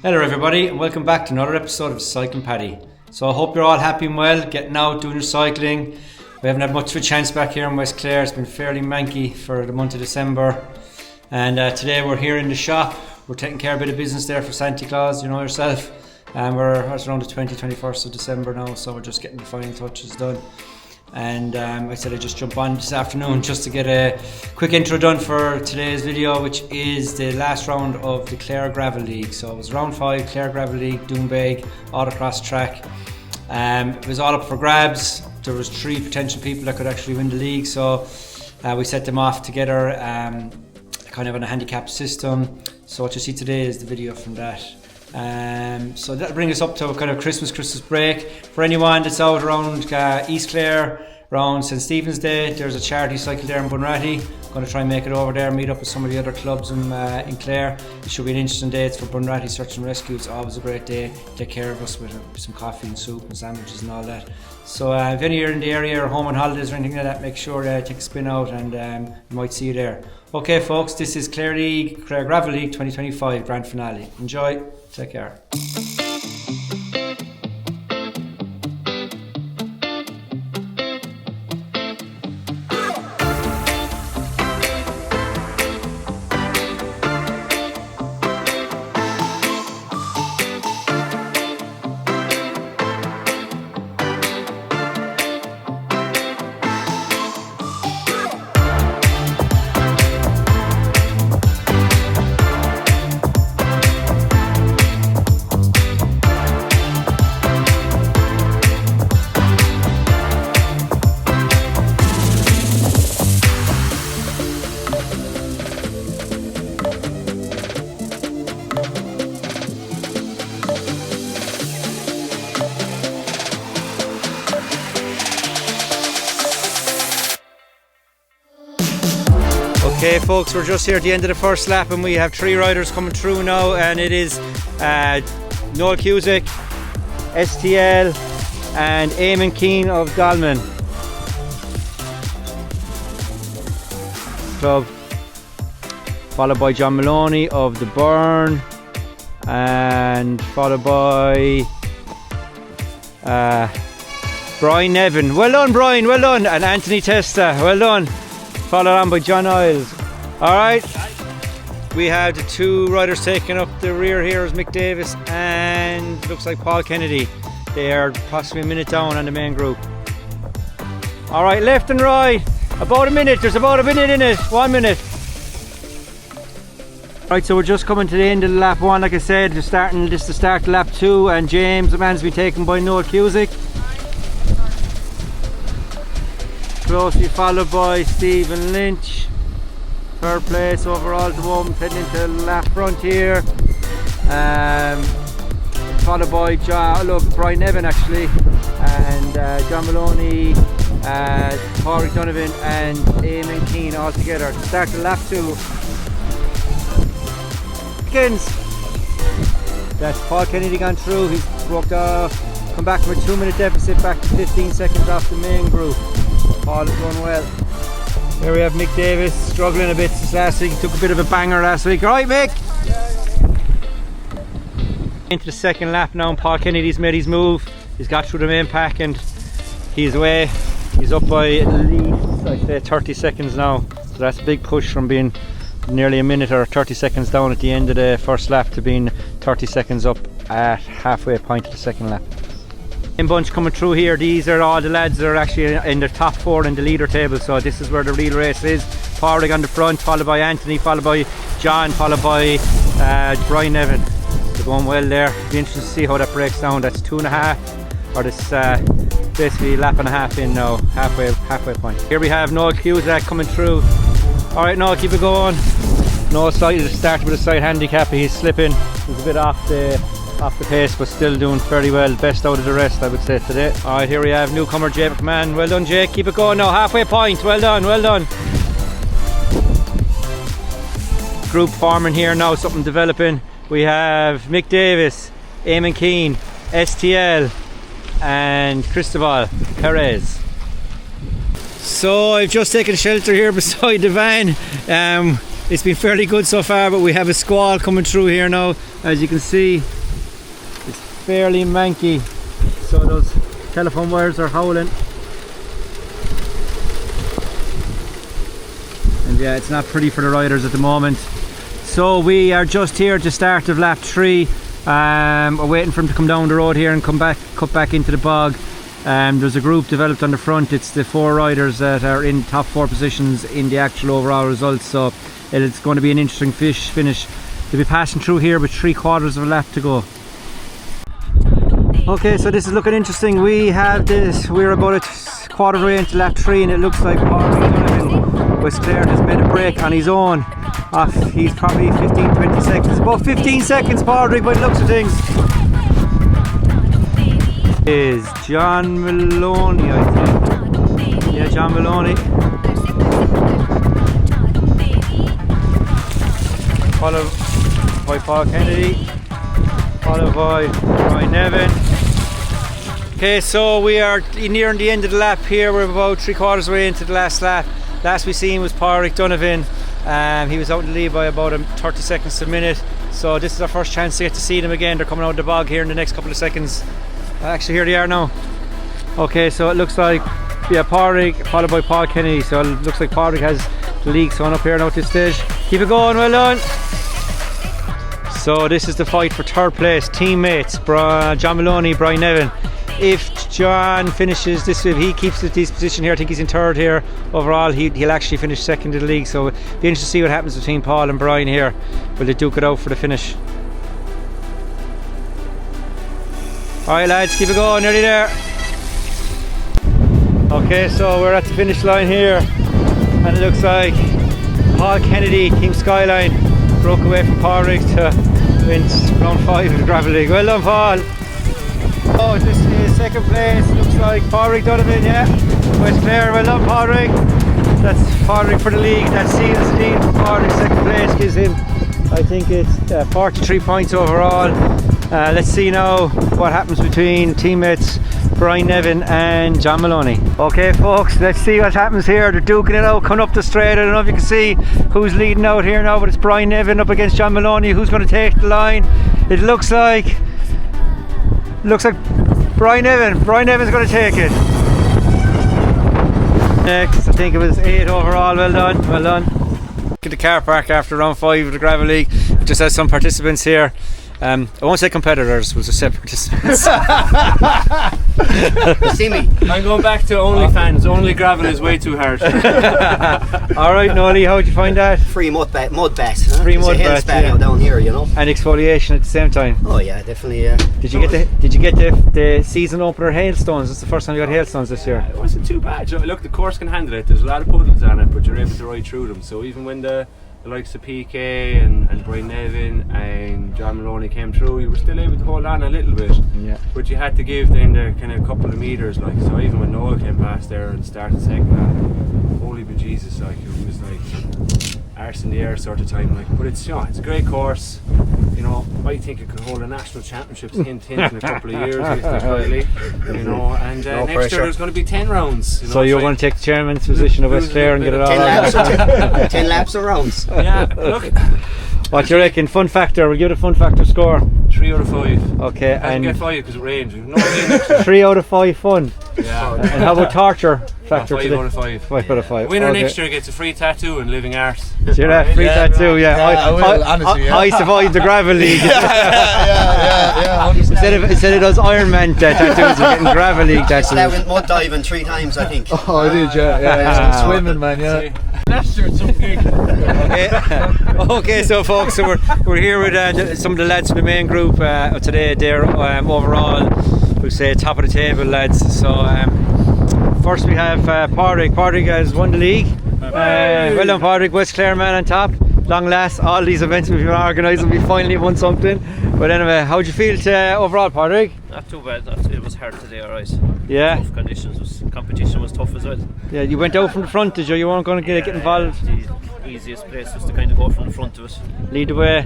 Hello everybody and welcome back to another episode of Cycling Paddy. So I hope you're all happy and well, getting out, doing your cycling. We haven't had much of a chance back here in West Clare. It's been fairly manky for the month of December. And today we're here in the shop. We're taking care of a bit of business there for Santa Claus, you know yourself. And it's around the 21st of December now, so we're just getting the final touches done. And I said I'd just jump on this afternoon just to get a quick intro done for today's video, which is the last round of the Clare Gravel League. So it was round 5, Clare Gravel League, Doonbeg, autocross track. It was all up for grabs. There was 3 potential people that could actually win the league, so we set them off together kind of on a handicap system. So what you see today is the video from that. So that'll bring us up to kind of Christmas break. For anyone that's out around East Clare, around St Stephen's Day, there's a charity cycle there in Bunratty. Going to try and make it over there, meet up with some of the other clubs in Clare. It should be an interesting day. It's for Bunratty Search and Rescue. It's always a great day. Take care of us with some coffee and soup and sandwiches and all that. So if any are in the area or home on holidays or anything like that, make sure to take a spin out and we might see you there. Okay folks, this is Clare Gravel League 2025 Grand Finale. Enjoy, take care. Okay folks, we're just here at the end of the first lap and we have 3 riders coming through now, and it is Noel Cusick, STL and Eamon Keane of Dalman Club, followed by John Maloney of the Burn, and followed by Brian Nevin. Well done Brian, well done, and Anthony Testa, well done. Followed on by John Isles. Alright, we have the 2 riders taking up the rear here is Mick Davis and looks like Paul Kennedy. They are possibly a minute down on the main group. Alright, left and right, about a minute, there's about a minute in it, 1 minute. Right, so we're just coming to the end of lap 1, like I said, this is the start of lap 2, and James, the man's been taken by Noel Cusick. Closely followed by Stephen Lynch. 3rd place overall at the moment, heading into the lap front here. Followed by Brian Nevin actually, and John Maloney, Corey Donovan and Eamon Keane all together. Start the lap 2. Begins. That's Paul Kennedy gone through, he's broke off, come back from a 2-minute deficit back to 15 seconds off the main group. Paul is going well. Here we have Mick Davis struggling a bit since last week. He took a bit of a banger last week. Alright Mick! Into the second lap now, and Paul Kennedy's made his move. He's got through the main pack and he's away. He's up by at least, I'd say, 30 seconds now. So that's a big push from being nearly a minute or 30 seconds down at the end of the first lap to being 30 seconds up at halfway point of the second lap. Bunch coming through here. These are all the lads that are actually in the top 4 in the leader table, so this is where the real race is. Paurig on the front, followed by Anthony, followed by John, followed by Brian Nevin. They're going well there. Be interesting to see how that breaks down. That's 2.5, or this basically lap and a half in now, halfway point. Here we have Noel Cusick coming through. Alright Noel, keep it going. Noel slightly started with a slight handicap, he's slipping, he's a bit off the pace, but still doing fairly well. Best out of the rest, I would say, today. Alright, here we have newcomer Jake McMahon. Well done Jake, keep it going now, halfway point. Well done, well done. Group forming here now, something developing. We have Mick Davis, Eamon Keane, STL and Cristobal Perez. So I've just taken shelter here beside the van. It's been fairly good so far, but we have a squall coming through here now. As you can see, it's fairly manky, so those telephone wires are howling. And yeah, it's not pretty for the riders at the moment. So we are just here at the start of lap 3. We're waiting for him to come down the road here and cut back into the bog. There's a group developed on the front. It's the 4 riders that are in top 4 positions in the actual overall results, so it's going to be an interesting finish. They'll be passing through here with 3/4 of a lap to go. Okay, so this is looking interesting. We're about a quarter of the way into lap 3, and it looks like West Clare has made a break on his own. He's probably 15-20 seconds, about 15 seconds Padraig by the looks of things. Is John Maloney, I think. Yeah, John Maloney. Followed by Paul Kennedy. Followed by Brian Nevin. Okay, so we are nearing the end of the lap here. We're about 3/4 way into the last lap. Last we seen was Padraig Donovan. He was out in the lead by about 30 seconds to a minute. So this is our first chance to get to see them again. They're coming out of the bog here in the next couple of seconds. Actually, here they are now. Okay, so it looks like Padraig followed by Paul Kennedy. So it looks like Padraig has the league going up here now at this stage. Keep it going, well done. So this is the fight for 3rd place. Teammates John Maloney, Brian Nevin. If John finishes this, if he keeps this position here, I think he's in 3rd here overall, he'll actually finish 2nd in the league. So it'll be interesting to see what happens between Paul and Brian here. Will they duke it out for the finish? Alright lads, keep it going, nearly there. Okay, so we're at the finish line here, and it looks like Paul Kennedy, Team Skyline, broke away from Padraig to win round 5 of the Gravel League. Well done, Paul. Oh, this is 2nd place. Looks like Padraig Donovan, yeah. West Clare, well done, Padraig. That's Padraig for the league. That seals the lead for Padraig. 2nd place gives him, I think it's 43 points overall. Let's see now what happens between teammates Brian Nevin and John Maloney. Okay folks, let's see what happens here. They're duking it out, coming up the straight. I don't know if you can see who's leading out here now, but it's Brian Nevin up against John Maloney. Who's going to take the line? It looks like Brian Nevin. Brian Nevin's going to take it. Next, I think it was 8 overall. Well done, well done. Look at the car park after round 5 of the Gravel League. It just has some participants here. I won't say competitors, we'll just say participants. See me? I'm going back to OnlyFans. Only gravel is way too hard. Alright, Nolly, how'd you find that? Free mud bath. Huh? Free mud bath, yeah. Down here, you know. And exfoliation at the same time. Oh yeah, definitely. Yeah. Did you get the season opener hailstones? It's the first time you got hailstones this year. It wasn't too bad. Look, the course can handle it. There's a lot of puddles on it, but you're able to ride through them. So even when the likes of PK and Brian Nevin and John Maloney came through, you were still able to hold on a little bit. Yeah. But you had to give then the kind of couple of meters, like, so even when Noel came past there and started 2nd, holy bejesus, like, it was like arse in the air sort of time, like. But it's, you know, it's a great course. You know, I think it could hold a national championships hint in a couple of years, you know, and no next pressure. year there's going to be 10 rounds. You know, so you're going to take the chairman's position of West Clare and get it all 10 laps of rounds. Yeah, look. What do you reckon? Fun factor, we'll give it a fun factor score. 3 out of 5. Okay, I and get 5 because it rains. We've no rain. 3 out of 5 fun. Yeah. And how about torture factor? 5 out of 5. 5 out of 5. Winner next year gets a free tattoo and living arse. See that? Free tattoo, yeah. I will, honestly, yeah. I survived the Gravel League. yeah. Instead of those Iron Man tattoos, we're getting Gravel League tattoos. That went mud diving 3 times, I think. Oh, I did, yeah. Swimming, man, yeah. Last year, it's okay. Okay, so folks, so we're here with some of the lads from the main group today. They're overall, we'll say, top of the table lads. So first we have Padraig. Padraig has won the league. Well done, Padraig. West Clare man on top. Long last, all these events we've been organising, we finally won something. But anyway, how do you feel overall, Padraig? Not too bad. It was hard today, alright. Yeah. Tough conditions. Competition was tough as well. Yeah, you went out from the front, did you? You weren't going to get involved. The easiest place was to kind of go from the front of it. Lead the way.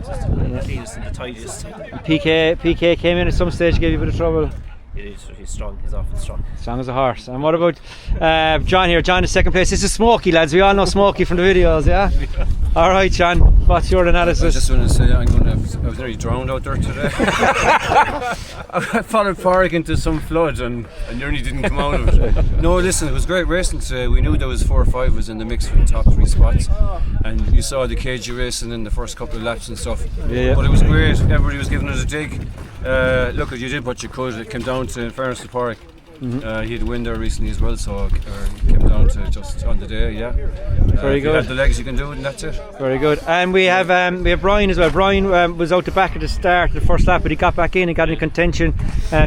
Just the cleanest and the tidiest. PK came in at some stage, gave you a bit of trouble. He's strong. He's often strong. Strong as a horse. And what about John here? John is 2nd place. This is Smokey, lads. We all know Smokey from the videos, yeah? All right, Sean, what's your I analysis? just want to say I was nearly drowned out there today. I followed Park into some flood and I nearly didn't come out of it. No, listen, it was great racing today. We knew there was 4 or 5 was in the mix for the top 3 spots, and you saw the KG racing in the first couple of laps and stuff. Yeah. But it was great. Everybody was giving it a dig. Look, you did what you could. It came down to, in fairness to Park. He had a win there recently as well, so it came down to just on the day. Yeah, Very if you good. had the legs, you can do it, and that's it. Very good. And we have Brian as well. Brian was out the back at the start, the first lap, but he got back in and got in contention.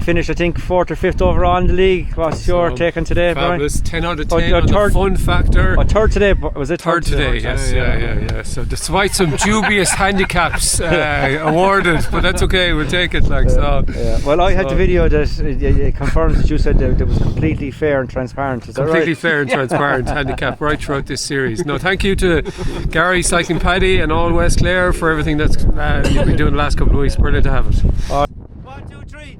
Finished, I think, 4th or 5th overall in the league. What's your take on today, Fabulous. Brian? 10 out of 10 on the fun factor. Third today, was it? Third today, yes. Yeah. So despite some dubious handicaps awarded, but that's okay, we'll take it. Well, I had the video that it confirms that you said that it was completely fair and transparent. Is that Completely right? fair and transparent handicap right throughout this series. No, thank you to Gary, Cycling Paddy and all West Clare for everything that's you've been doing the last couple of weeks. Brilliant to have it. 1, 2, 3.